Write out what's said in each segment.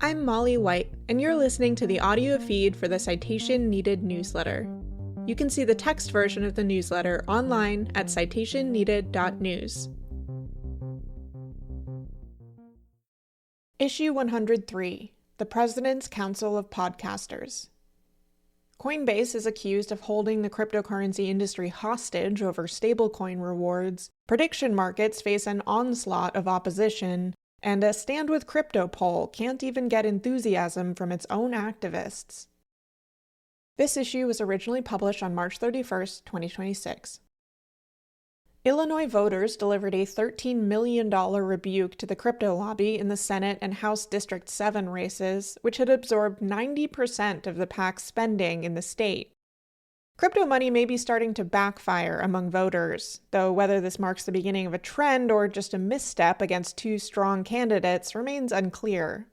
I'm Molly White, and you're listening to the audio feed for the Citation Needed newsletter. You can see the text version of the newsletter online at citationneeded.news. Issue 103, The President's Council of Podcasters. Coinbase is accused of holding the cryptocurrency industry hostage over stablecoin rewards, prediction markets face an onslaught of opposition, and a Stand With Crypto poll can't even get enthusiasm from its own activists. This issue was originally published on March 31, 2026. Illinois voters delivered a $13 million rebuke to the crypto lobby in the Senate and House District 7 races, which had absorbed 90% of the PAC's spending in the state. Crypto money may be starting to backfire among voters, though whether this marks the beginning of a trend or just a misstep against two strong candidates remains unclear.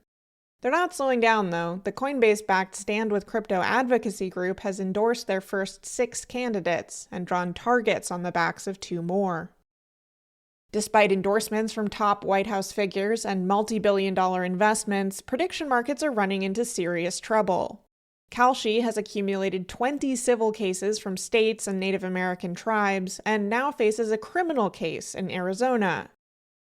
They're not slowing down, though. The Coinbase-backed Stand With Crypto advocacy group has endorsed their first 6 candidates and drawn targets on the backs of 2 more. Despite endorsements from top White House figures and multi-billion-dollar investments, prediction markets are running into serious trouble. Kalshi has accumulated 20 civil cases from states and Native American tribes and now faces a criminal case in Arizona.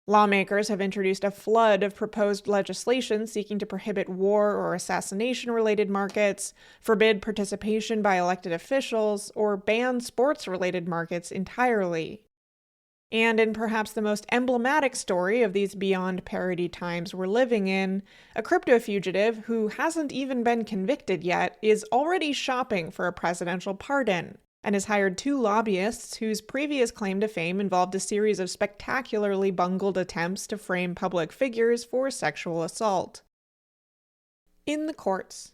Lawmakers have introduced a flood of proposed legislation seeking to prohibit war or assassination-related markets, forbid participation by elected officials, or ban sports-related markets entirely. And in perhaps the most emblematic story of these beyond parody times we're living in, a crypto fugitive who hasn't even been convicted yet is already shopping for a presidential pardon, and has hired 2 lobbyists whose previous claim to fame involved a series of spectacularly bungled attempts to frame public figures for sexual assault. In the courts,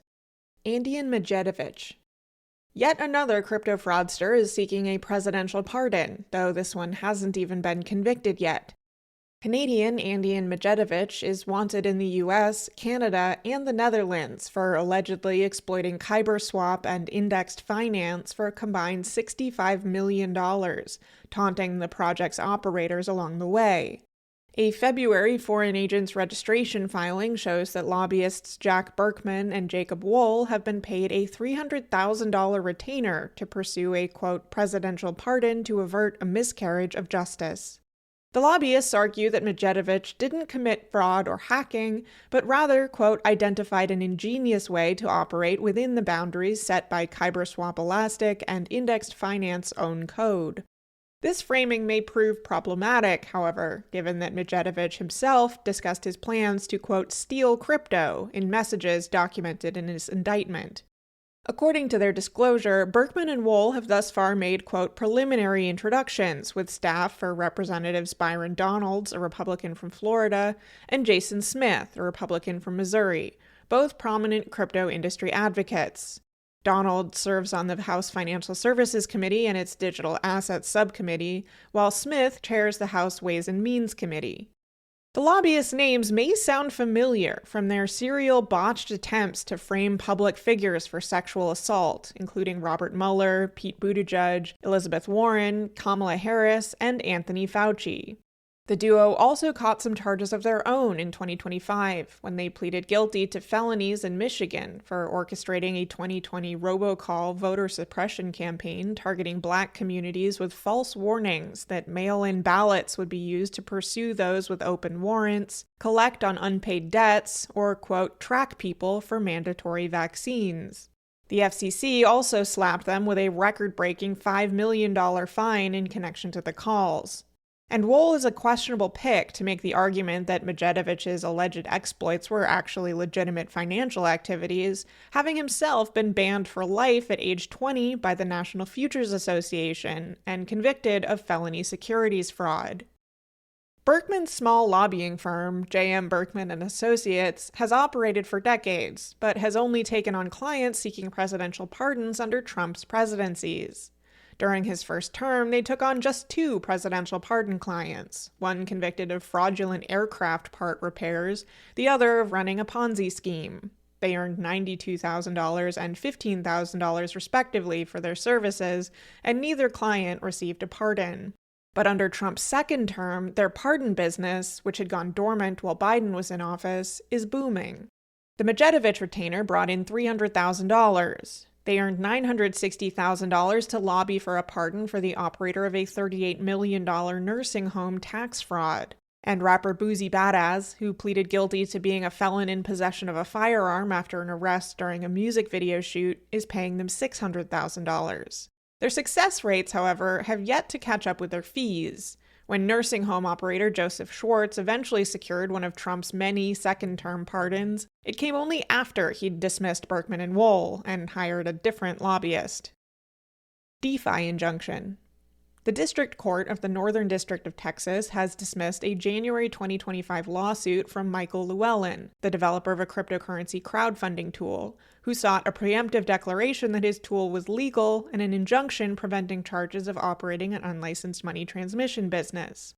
Andian Medjedovich. Yet another crypto fraudster is seeking a presidential pardon, though this one hasn't even been convicted yet. Canadian Andian Medjedovich is wanted in the US, Canada, and the Netherlands for allegedly exploiting Kyberswap and indexed finance for a combined $65 million, taunting the project's operators along the way. A February foreign agents registration filing shows that lobbyists Jack Berkman and Jacob Wohl have been paid a $300,000 retainer to pursue a, quote, presidential pardon to avert a miscarriage of justice. The lobbyists argue that Medjedovich didn't commit fraud or hacking, but rather, quote, identified an ingenious way to operate within the boundaries set by Kyberswap Elastic and indexed finance own code. This framing may prove problematic, however, given that Medjedovich himself discussed his plans to, quote, steal crypto in messages documented in his indictment. According to their disclosure, Berkman and Wohl have thus far made, quote, preliminary introductions with staff for Representatives Byron Donalds, a Republican from Florida, and Jason Smith, a Republican from Missouri, both prominent crypto industry advocates. Donald serves on the House Financial Services Committee and its Digital Assets Subcommittee, while Smith chairs the House Ways and Means Committee. The lobbyists' names may sound familiar from their serial botched attempts to frame public figures for sexual assault, including Robert Mueller, Pete Buttigieg, Elizabeth Warren, Kamala Harris, and Anthony Fauci. The duo also caught some charges of their own in 2025 when they pleaded guilty to felonies in Michigan for orchestrating a 2020 robocall voter suppression campaign targeting Black communities with false warnings that mail-in ballots would be used to pursue those with open warrants, collect on unpaid debts, or, quote, track people for mandatory vaccines. The FCC also slapped them with a record-breaking $5 million fine in connection to the calls. And Wohl is a questionable pick to make the argument that Medjedovich's alleged exploits were actually legitimate financial activities, having himself been banned for life at age 20 by the National Futures Association and convicted of felony securities fraud. Berkman's small lobbying firm, J.M. Berkman and Associates, has operated for decades, but has only taken on clients seeking presidential pardons under Trump's presidencies. During his first term, they took on just 2 presidential pardon clients, one convicted of fraudulent aircraft part repairs, the other of running a Ponzi scheme. They earned $92,000 and $15,000 respectively for their services, and neither client received a pardon. But under Trump's second term, their pardon business, which had gone dormant while Biden was in office, is booming. The Majetovich retainer brought in $300,000. They earned $960,000 to lobby for a pardon for the operator of a $38 million nursing home tax fraud. And rapper Boozy Badass, who pleaded guilty to being a felon in possession of a firearm after an arrest during a music video shoot, is paying them $600,000. Their success rates, however, have yet to catch up with their fees. When nursing home operator Joseph Schwartz eventually secured one of Trump's many second-term pardons, it came only after he'd dismissed Berkman and Wohl and hired a different lobbyist. DeFi injunction. The District Court of the Northern District of Texas has dismissed a January 2025 lawsuit from Michael Llewellyn, the developer of a cryptocurrency crowdfunding tool, who sought a preemptive declaration that his tool was legal and an injunction preventing charges of operating an unlicensed money transmission business.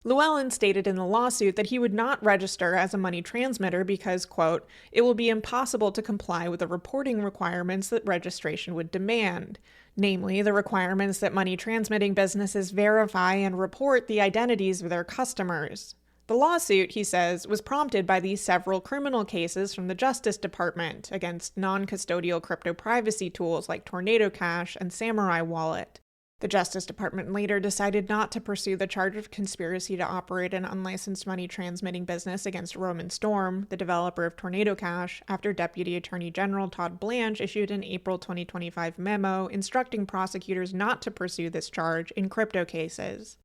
Llewellyn stated in the lawsuit that he would not register as a money transmitter because, quote, it will be impossible to comply with the reporting requirements that registration would demand, namely the requirements that money transmitting businesses verify and report the identities of their customers. The lawsuit, he says, was prompted by the several criminal cases from the Justice Department against non-custodial crypto privacy tools like Tornado Cash and Samurai Wallet. The Justice Department later decided not to pursue the charge of conspiracy to operate an unlicensed money transmitting business against Roman Storm, the developer of Tornado Cash, after Deputy Attorney General Todd Blanche issued an April 2025 memo instructing prosecutors not to pursue this charge in crypto cases.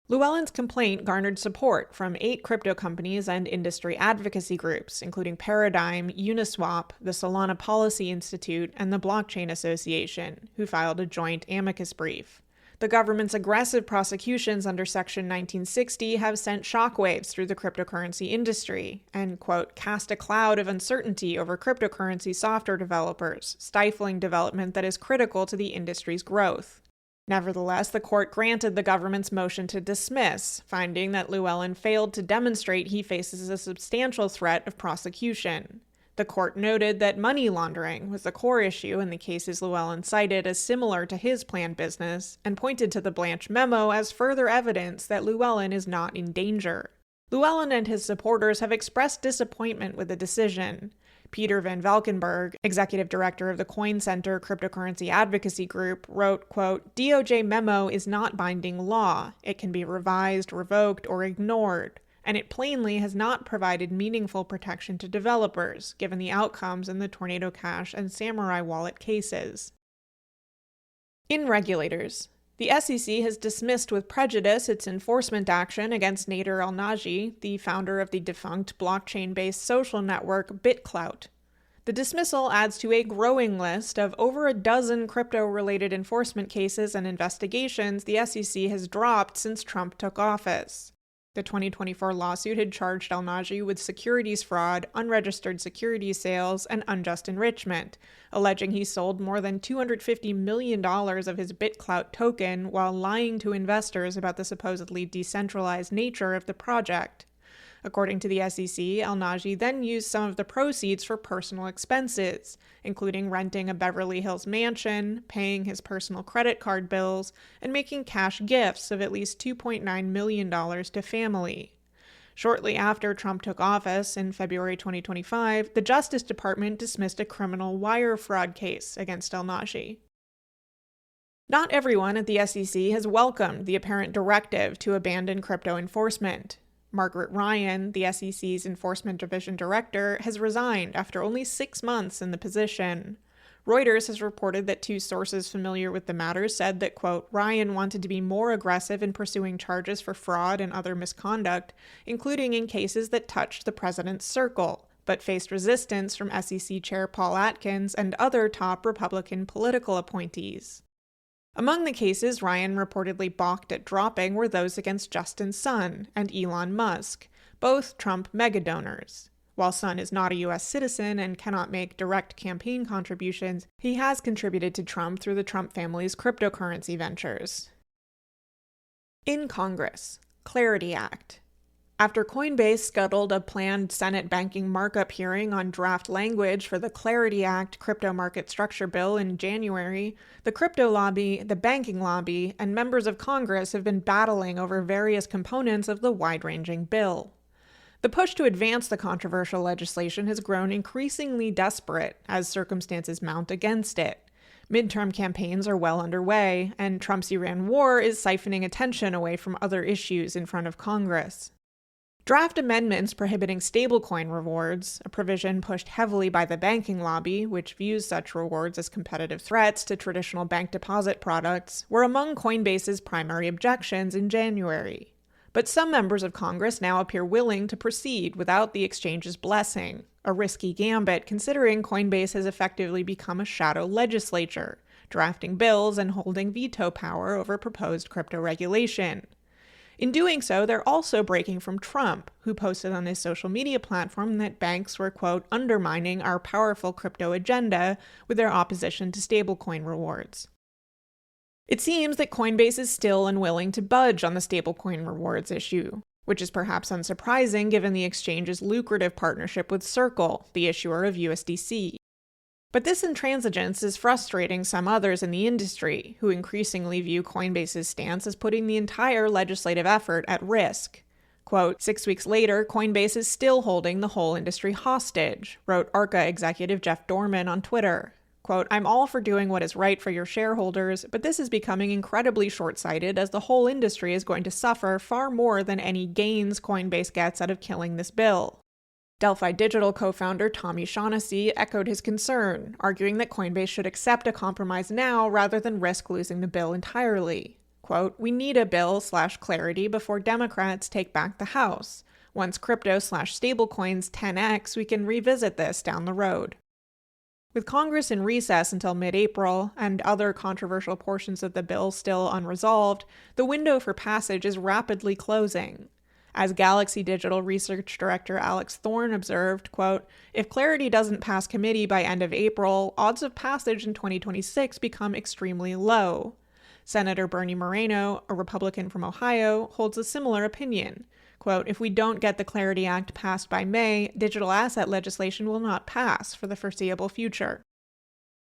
Llewellyn's complaint garnered support from 8 crypto companies and industry advocacy groups, including Paradigm, Uniswap, the Solana Policy Institute, and the Blockchain Association, who filed a joint amicus brief. The government's aggressive prosecutions under Section 1960 have sent shockwaves through the cryptocurrency industry and, quote, cast a cloud of uncertainty over cryptocurrency software developers, stifling development that is critical to the industry's growth. Nevertheless, the court granted the government's motion to dismiss, finding that Llewellyn failed to demonstrate he faces a substantial threat of prosecution. The court noted that money laundering was the core issue in the cases Llewellyn cited as similar to his planned business, and pointed to the Blanche memo as further evidence that Llewellyn is not in danger. Llewellyn and his supporters have expressed disappointment with the decision. Peter Van Valkenburg, executive director of the Coin Center Cryptocurrency Advocacy Group, wrote, quote, DOJ memo is not binding law. It can be revised, revoked, or ignored, and it plainly has not provided meaningful protection to developers, given the outcomes in the Tornado Cash and Samurai Wallet cases. In regulators, the SEC has dismissed with prejudice its enforcement action against Nader El-Naji, the founder of the defunct blockchain-based social network BitClout. The dismissal adds to a growing list of over a dozen crypto-related enforcement cases and investigations the SEC has dropped since Trump took office. The 2024 lawsuit had charged El-Naji with securities fraud, unregistered securities sales, and unjust enrichment, alleging he sold more than $250 million of his BitClout token while lying to investors about the supposedly decentralized nature of the project. According to the SEC, El-Naji then used some of the proceeds for personal expenses, including renting a Beverly Hills mansion, paying his personal credit card bills, and making cash gifts of at least $2.9 million to family. Shortly after Trump took office in February 2025, the Justice Department dismissed a criminal wire fraud case against El-Naji. Not everyone at the SEC has welcomed the apparent directive to abandon crypto enforcement. Margaret Ryan, the SEC's Enforcement Division Director, has resigned after only 6 months in the position. Reuters has reported that 2 sources familiar with the matter said that, quote, Ryan wanted to be more aggressive in pursuing charges for fraud and other misconduct, including in cases that touched the president's circle, but faced resistance from SEC Chair Paul Atkins and other top Republican political appointees. Among the cases Ryan reportedly balked at dropping were those against Justin Sun and Elon Musk, both Trump megadonors. While Sun is not a U.S. citizen and cannot make direct campaign contributions, he has contributed to Trump through the Trump family's cryptocurrency ventures. In Congress, Clarity Act. After Coinbase scuttled a planned Senate banking markup hearing on draft language for the Clarity Act crypto market structure bill in January, the crypto lobby, the banking lobby, and members of Congress have been battling over various components of the wide-ranging bill. The push to advance the controversial legislation has grown increasingly desperate as circumstances mount against it. Midterm campaigns are well underway, and Trump's Iran war is siphoning attention away from other issues in front of Congress. Draft amendments prohibiting stablecoin rewards, a provision pushed heavily by the banking lobby, which views such rewards as competitive threats to traditional bank deposit products, were among Coinbase's primary objections in January. But some members of Congress now appear willing to proceed without the exchange's blessing, a risky gambit considering Coinbase has effectively become a shadow legislature, drafting bills and holding veto power over proposed crypto regulation. In doing so, they're also breaking from Trump, who posted on his social media platform that banks were, quote, undermining our powerful crypto agenda with their opposition to stablecoin rewards. It seems that Coinbase is still unwilling to budge on the stablecoin rewards issue, which is perhaps unsurprising given the exchange's lucrative partnership with Circle, the issuer of USDC. But this intransigence is frustrating some others in the industry, who increasingly view Coinbase's stance as putting the entire legislative effort at risk. Quote, 6 weeks later, Coinbase is still holding the whole industry hostage, wrote ARCA executive Jeff Dorman on Twitter. Quote, I'm all for doing what is right for your shareholders, but this is becoming incredibly short-sighted as the whole industry is going to suffer far more than any gains Coinbase gets out of killing this bill. Delphi Digital co-founder Tommy Shaughnessy echoed his concern, arguing that Coinbase should accept a compromise now rather than risk losing the bill entirely. Quote, we need a bill/clarity before Democrats take back the House. Once crypto/stablecoins 10x, we can revisit this down the road. With Congress in recess until mid-April and other controversial portions of the bill still unresolved, the window for passage is rapidly closing. As Galaxy Digital Research Director Alex Thorne observed, quote, if clarity doesn't pass committee by end of April, odds of passage in 2026 become extremely low. Senator Bernie Moreno, a Republican from Ohio, holds a similar opinion. Quote, if we don't get the Clarity Act passed by May, digital asset legislation will not pass for the foreseeable future.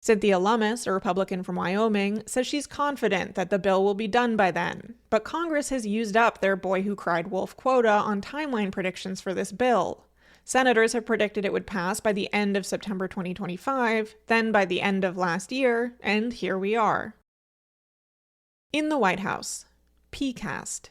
Cynthia Lummis, a Republican from Wyoming, says she's confident that the bill will be done by then, but Congress has used up their boy who cried wolf quota on timeline predictions for this bill. Senators have predicted it would pass by the end of September 2025, then by the end of last year, and here we are. In the White House, PCAST.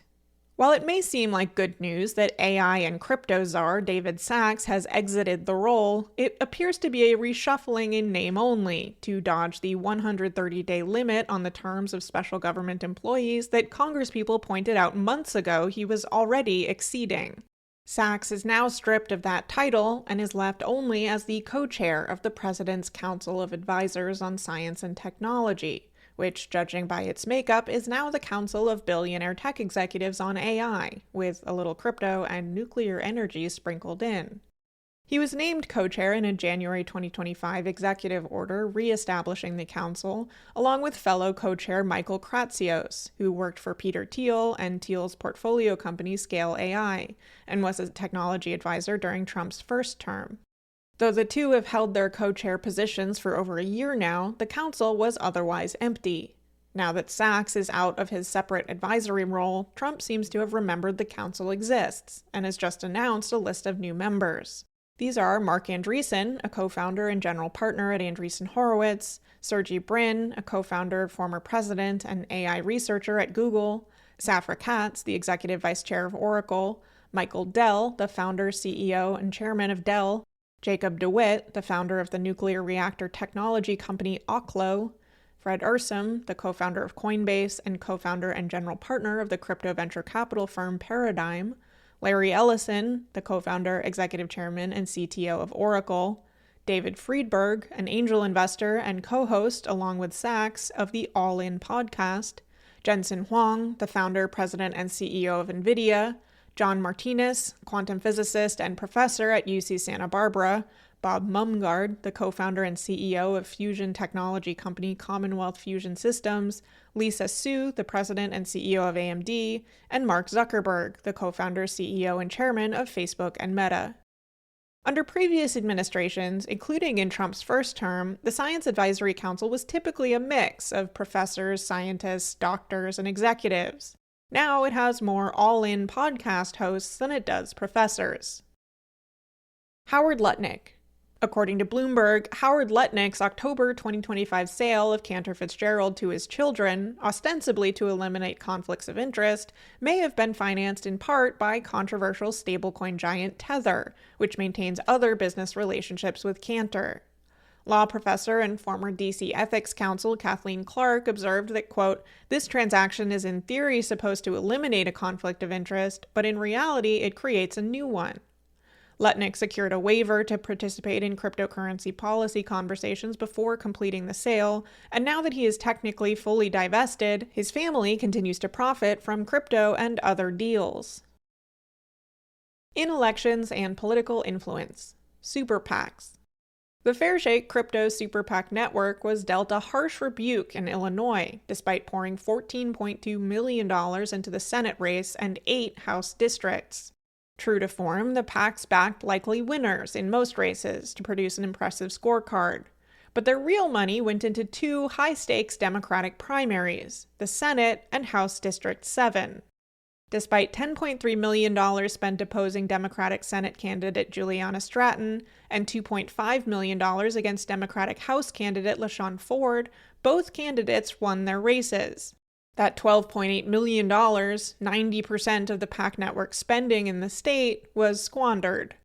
While it may seem like good news that AI and crypto czar David Sachs has exited the role, it appears to be a reshuffling in name only to dodge the 130-day limit on the terms of special government employees that Congresspeople pointed out months ago he was already exceeding. Sachs is now stripped of that title and is left only as the co-chair of the President's Council of Advisors on Science and Technology, which, judging by its makeup, is now the Council of Billionaire Tech Executives on AI, with a little crypto and nuclear energy sprinkled in. He was named co-chair in a January 2025 executive order re-establishing the council, along with fellow co-chair Michael Kratsios, who worked for Peter Thiel and Thiel's portfolio company Scale AI, and was a technology advisor during Trump's first term. Though the two have held their co-chair positions for over a year now, the council was otherwise empty. Now that Sachs is out of his separate advisory role, Trump seems to have remembered the council exists, and has just announced a list of new members. These are Mark Andreessen, a co-founder and general partner at Andreessen Horowitz, Sergey Brin, a co-founder, former president, and AI researcher at Google, Safra Catz, the executive vice chair of Oracle, Michael Dell, the founder, CEO, and chairman of Dell, Jacob DeWitt, the founder of the nuclear reactor technology company Oklo, Fred Ursum, the co-founder of Coinbase and co-founder and general partner of the crypto venture capital firm Paradigm, Larry Ellison, the co-founder, executive chairman, and CTO of Oracle, David Friedberg, an angel investor and co-host, along with Sachs, of the All In podcast, Jensen Huang, the founder, president, and CEO of NVIDIA, John Martinez, quantum physicist and professor at UC Santa Barbara, Bob Mumgard, the co-founder and CEO of fusion technology company Commonwealth Fusion Systems, Lisa Su, the president and CEO of AMD, and Mark Zuckerberg, the co-founder, CEO, and chairman of Facebook and Meta. Under previous administrations, including in Trump's first term, the Science Advisory Council was typically a mix of professors, scientists, doctors, and executives. Now it has more all-in podcast hosts than it does professors. Howard Lutnick. According to Bloomberg, Howard Lutnick's October 2025 sale of Cantor Fitzgerald to his children, ostensibly to eliminate conflicts of interest, may have been financed in part by controversial stablecoin giant Tether, which maintains other business relationships with Cantor. Law professor and former DC Ethics Counsel Kathleen Clark observed that, quote, "This transaction is in theory supposed to eliminate a conflict of interest, but in reality it creates a new one." Lutnick secured a waiver to participate in cryptocurrency policy conversations before completing the sale, and now that he is technically fully divested, his family continues to profit from crypto and other deals. In elections and political influence, super PACs. The Fairshake crypto super PAC network was dealt a harsh rebuke in Illinois, despite pouring $14.2 million into the Senate race and 8 House districts. True to form, the PACs backed likely winners in most races to produce an impressive scorecard. But their real money went into 2 high-stakes Democratic primaries, the Senate and House District 7. Despite $10.3 million spent opposing Democratic Senate candidate Juliana Stratton and $2.5 million against Democratic House candidate LaShawn Ford, both candidates won their races. That $12.8 million, 90% of the PAC network spending in the state, was squandered.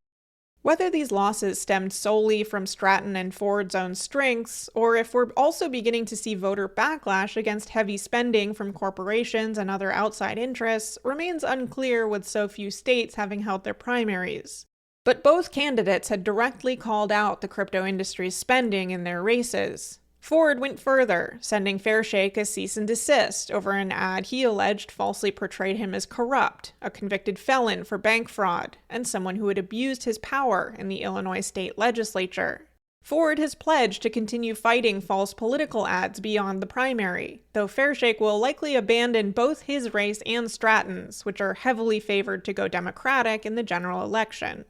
Whether these losses stemmed solely from Stratton and Ford's own strengths, or if we're also beginning to see voter backlash against heavy spending from corporations and other outside interests, remains unclear with so few states having held their primaries. But both candidates had directly called out the crypto industry's spending in their races. Ford went further, sending Fairshake a cease and desist over an ad he alleged falsely portrayed him as corrupt, a convicted felon for bank fraud, and someone who had abused his power in the Illinois state legislature. Ford has pledged to continue fighting false political ads beyond the primary, though Fairshake will likely abandon both his race and Stratton's, which are heavily favored to go Democratic in the general election.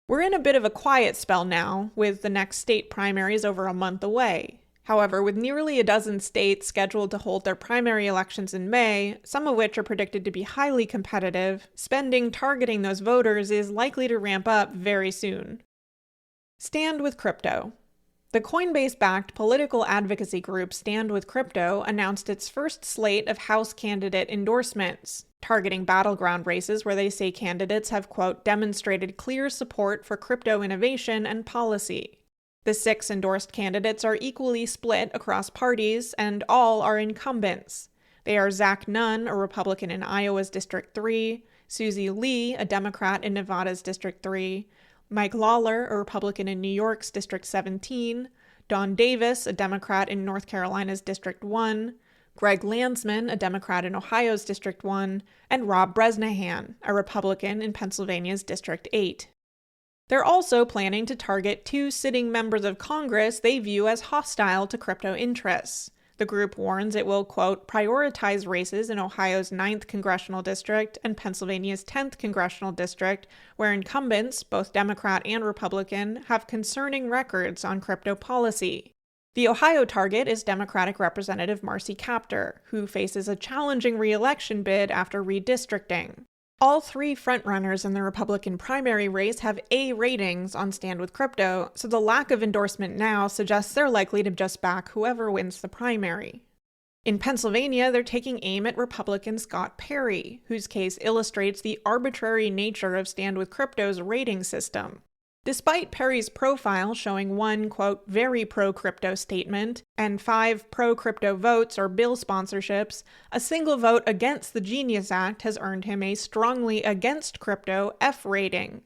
We're in a bit of a quiet spell now, with the next state primaries over a month away. However, with nearly a dozen states scheduled to hold their primary elections in May, some of which are predicted to be highly competitive, spending targeting those voters is likely to ramp up very soon. Stand with Crypto. The Coinbase-backed political advocacy group Stand with Crypto announced its first slate of House candidate endorsements, targeting battleground races where they say candidates have, quote, demonstrated clear support for crypto innovation and policy. The 6 endorsed candidates are equally split across parties, and all are incumbents. They are Zach Nunn, a Republican in Iowa's District 3, Susie Lee, a Democrat in Nevada's District 3, Mike Lawler, a Republican in New York's District 17, Don Davis, a Democrat in North Carolina's District 1, Greg Landsman, a Democrat in Ohio's District 1, and Rob Bresnahan, a Republican in Pennsylvania's District 8. They're also planning to target 2 sitting members of Congress they view as hostile to crypto interests. The group warns it will, quote, prioritize races in Ohio's 9th Congressional District and Pennsylvania's 10th Congressional District, where incumbents, both Democrat and Republican, have concerning records on crypto policy. The Ohio target is Democratic Representative Marcy Kaptur, who faces a challenging re-election bid after redistricting. All 3 frontrunners in the Republican primary race have A ratings on Stand with Crypto, so the lack of endorsement now suggests they're likely to just back whoever wins the primary. In Pennsylvania, they're taking aim at Republican Scott Perry, whose case illustrates the arbitrary nature of Stand with Crypto's rating system. Despite Perry's profile showing 1, quote, very pro-crypto statement and 5 pro-crypto votes or bill sponsorships, a single vote against the Genius Act has earned him a strongly against crypto F rating.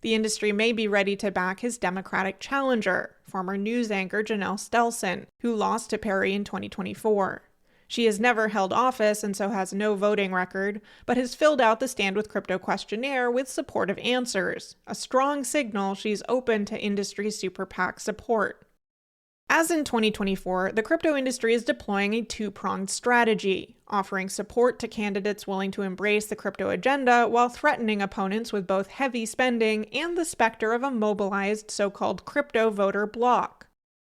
The industry may be ready to back his Democratic challenger, former news anchor Janelle Stelson, who lost to Perry in 2024. She has never held office and so has no voting record, but has filled out the Stand with Crypto questionnaire with supportive answers, a strong signal she's open to industry super PAC support. As in 2024, the crypto industry is deploying a two-pronged strategy, offering support to candidates willing to embrace the crypto agenda while threatening opponents with both heavy spending and the specter of a mobilized so-called crypto voter bloc.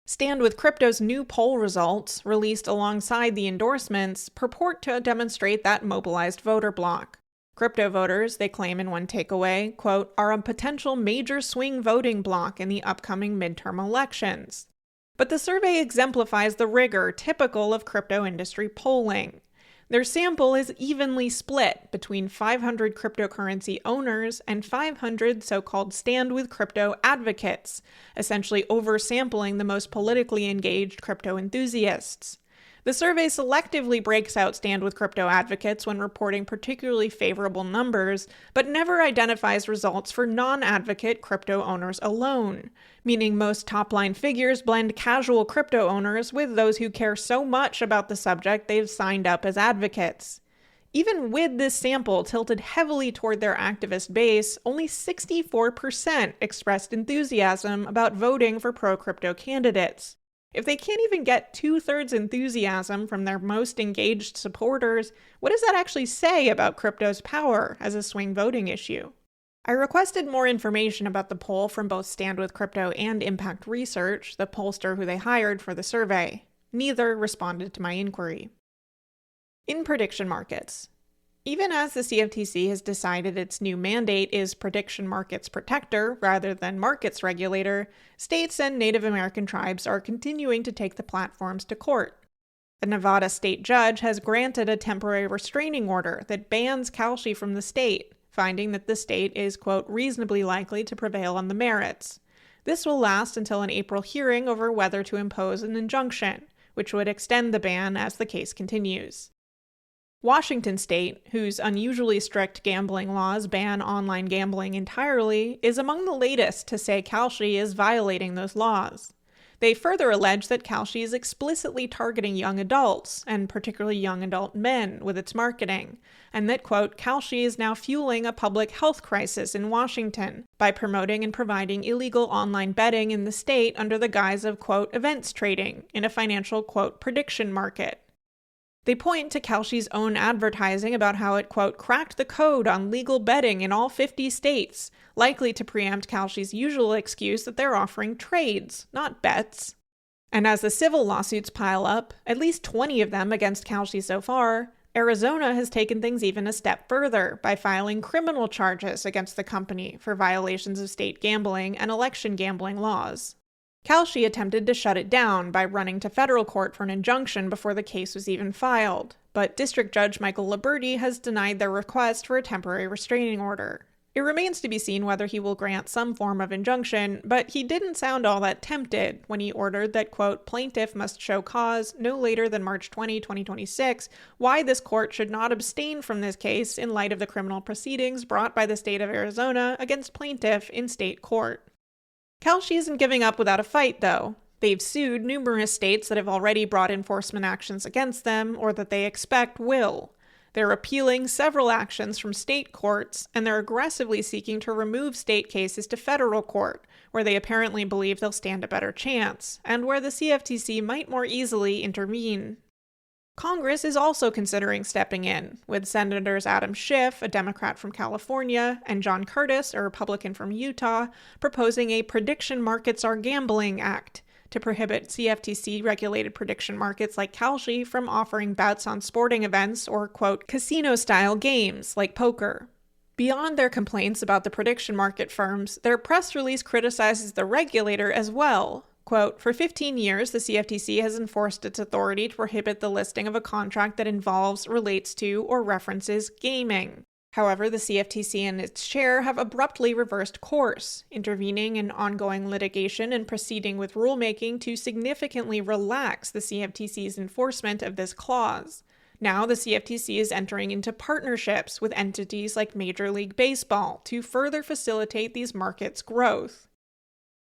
Stand with Crypto's new poll results, released alongside the endorsements, purport to demonstrate that mobilized voter bloc. Crypto voters, they claim in one takeaway, quote, are a potential major swing voting bloc in the upcoming midterm elections. But the survey exemplifies the rigor typical of crypto industry polling. Their sample is evenly split between 500 cryptocurrency owners and 500 so-called Stand with Crypto advocates, essentially oversampling the most politically engaged crypto enthusiasts. The survey selectively breaks out Stand with Crypto advocates when reporting particularly favorable numbers, but never identifies results for non-advocate crypto owners alone, meaning most top-line figures blend casual crypto owners with those who care so much about the subject they've signed up as advocates. Even with this sample tilted heavily toward their activist base, only 64% expressed enthusiasm about voting for pro-crypto candidates. If they can't even get 2/3 enthusiasm from their most engaged supporters, what does that actually say about crypto's power as a swing voting issue? I requested more information about the poll from both Stand with Crypto and Impact Research, the pollster who they hired for the survey. Neither responded to my inquiry. In prediction markets. Even as the CFTC has decided its new mandate is prediction markets protector rather than markets regulator, states and Native American tribes are continuing to take the platforms to court. A Nevada state judge has granted a temporary restraining order that bans Kalshi from the state, finding that the state is, quote, reasonably likely to prevail on the merits. This will last until an April hearing over whether to impose an injunction, which would extend the ban as the case continues. Washington state, whose unusually strict gambling laws ban online gambling entirely, is among the latest to say Kalshi is violating those laws. They further allege that Kalshi is explicitly targeting young adults, and particularly young adult men, with its marketing, and that, quote, Kalshi is now fueling a public health crisis in Washington by promoting and providing illegal online betting in the state under the guise of, quote, events trading in a financial, quote, prediction market. They point to Kalshi's own advertising about how it, quote, cracked the code on legal betting in all 50 states, likely to preempt Kalshi's usual excuse that they're offering trades, not bets. And as the civil lawsuits pile up, at least 20 of them against Kalshi so far, Arizona has taken things even a step further by filing criminal charges against the company for violations of state gambling and election gambling laws. Kalshi attempted to shut it down by running to federal court for an injunction before the case was even filed, but District Judge Michael Liberti has denied their request for a temporary restraining order. It remains to be seen whether he will grant some form of injunction, but he didn't sound all that tempted when he ordered that, quote, plaintiff must show cause no later than March 20, 2026, why this court should not abstain from this case in light of the criminal proceedings brought by the state of Arizona against plaintiff in state court. Kalshi isn't giving up without a fight, though. They've sued numerous states that have already brought enforcement actions against them or that they expect will. They're appealing several actions from state courts, and they're aggressively seeking to remove state cases to federal court, where they apparently believe they'll stand a better chance, and where the CFTC might more easily intervene. Congress is also considering stepping in, with Senators Adam Schiff, a Democrat from California, and John Curtis, a Republican from Utah, proposing a Prediction Markets Are Gambling Act to prohibit CFTC-regulated prediction markets like Kalshi from offering bets on sporting events or, quote, casino-style games like poker. Beyond their complaints about the prediction market firms, their press release criticizes the regulator as well. Quote, for 15 years, the CFTC has enforced its authority to prohibit the listing of a contract that involves, relates to, or references gaming. However, the CFTC and its chair have abruptly reversed course, intervening in ongoing litigation and proceeding with rulemaking to significantly relax the CFTC's enforcement of this clause. Now, the CFTC is entering into partnerships with entities like Major League Baseball to further facilitate these markets' growth.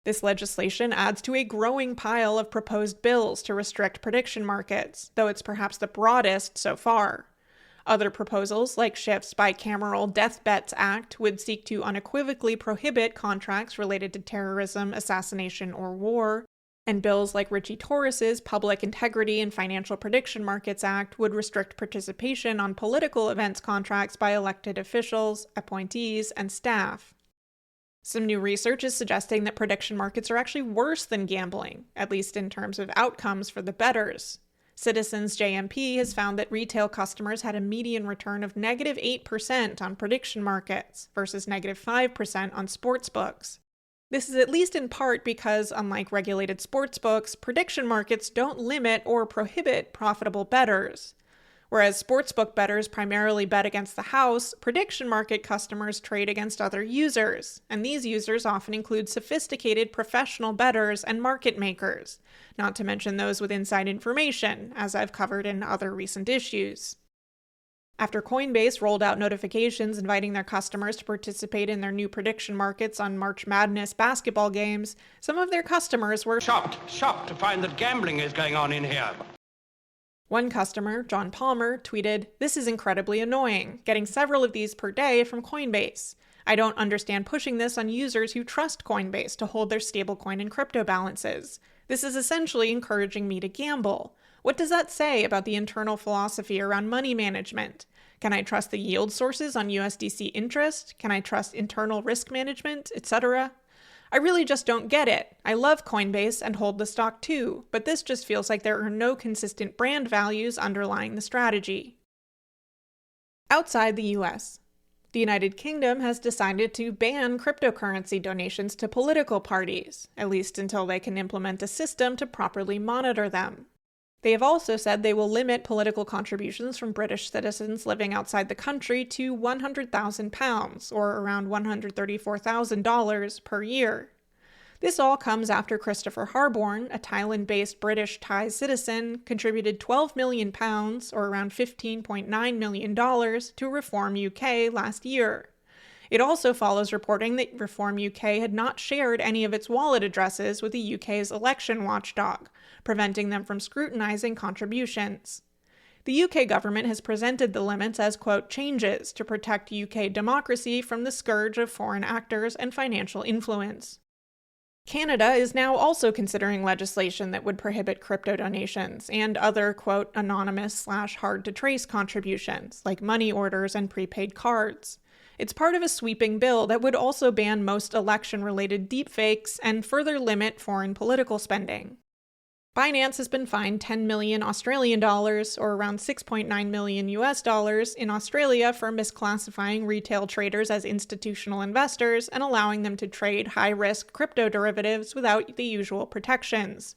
This legislation adds to a growing pile of proposed bills to restrict prediction markets, though it's perhaps the broadest so far. Other proposals, like Schiff's Bicameral Death Bets Act, would seek to unequivocally prohibit contracts related to terrorism, assassination, or war, and bills like Richie Torres's Public Integrity and Financial Prediction Markets Act would restrict participation on political events contracts by elected officials, appointees, and staff. Some new research is suggesting that prediction markets are actually worse than gambling, at least in terms of outcomes for the bettors. Citizens JMP has found that retail customers had a median return of -8% on prediction markets versus -5% on sportsbooks. This is at least in part because, unlike regulated sportsbooks, prediction markets don't limit or prohibit profitable bettors. Whereas sportsbook bettors primarily bet against the house, prediction market customers trade against other users, and these users often include sophisticated professional bettors and market makers, not to mention those with inside information, as I've covered in other recent issues. After Coinbase rolled out notifications inviting their customers to participate in their new prediction markets on March Madness basketball games, some of their customers were shocked to find that gambling is going on in here. One customer, John Palmer, tweeted, "This is incredibly annoying, getting several of these per day from Coinbase. I don't understand pushing this on users who trust Coinbase to hold their stablecoin and crypto balances. This is essentially encouraging me to gamble. What does that say about the internal philosophy around money management? Can I trust the yield sources on USDC interest? Can I trust internal risk management, etc.? I really just don't get it. I love Coinbase and hold the stock too, but this just feels like there are no consistent brand values underlying the strategy." Outside the US, the United Kingdom has decided to ban cryptocurrency donations to political parties, at least until they can implement a system to properly monitor them. They have also said they will limit political contributions from British citizens living outside the country to £100,000, or around $134,000 per year. This all comes after Christopher Harborne, a Thailand-based British Thai citizen, contributed £12 million, or around $15.9 million, to Reform UK last year. It also follows reporting that Reform UK had not shared any of its wallet addresses with the UK's election watchdog, preventing them from scrutinizing contributions. The UK government has presented the limits as, quote, changes to protect UK democracy from the scourge of foreign actors and financial influence. Canada is now also considering legislation that would prohibit crypto donations and other, quote, anonymous/hard-to-trace contributions, like money orders and prepaid cards. It's part of a sweeping bill that would also ban most election-related deepfakes and further limit foreign political spending. Binance has been fined $10 million Australian dollars, or around $6.9 million US dollars, in Australia for misclassifying retail traders as institutional investors and allowing them to trade high-risk crypto derivatives without the usual protections.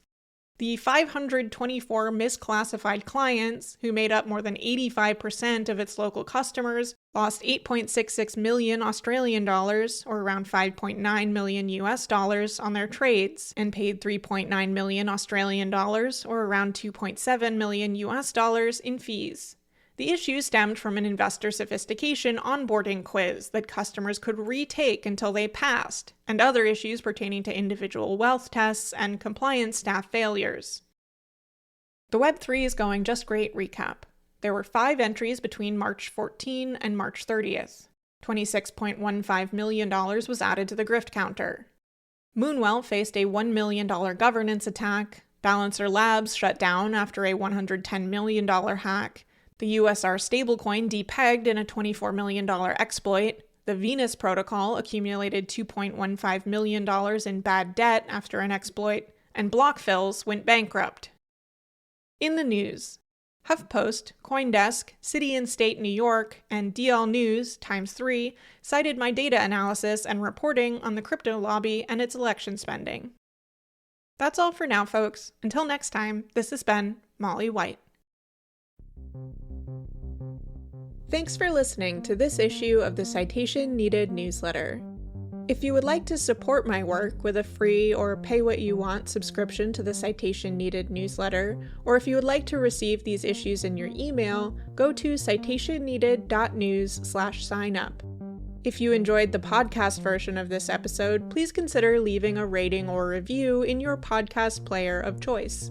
The 524 misclassified clients, who made up more than 85% of its local customers, lost 8.66 million Australian dollars, or around 5.9 million US dollars, on their trades, and paid 3.9 million Australian dollars, or around 2.7 million US dollars, in fees. The issue stemmed from an investor sophistication onboarding quiz that customers could retake until they passed, and other issues pertaining to individual wealth tests and compliance staff failures. The Web3 is going just great recap. There were 5 entries between March 14 and March 30th. $26.15 million was added to the grift counter. Moonwell faced a $1 million governance attack. Balancer Labs shut down after a $110 million hack. The USR stablecoin depegged in a $24 million exploit. The Venus protocol accumulated $2.15 million in bad debt after an exploit. And BlockFills went bankrupt. In the news, HuffPost, CoinDesk, City and State New York, and DL News ×3 cited my data analysis and reporting on the crypto lobby and its election spending. That's all for now, folks. Until next time, this has been Molly White. Thanks for listening to this issue of the Citation Needed newsletter. If you would like to support my work with a free or pay-what-you-want subscription to the Citation Needed newsletter, or if you would like to receive these issues in your email, go to citationneeded.news/sign up. If you enjoyed the podcast version of this episode, please consider leaving a rating or review in your podcast player of choice.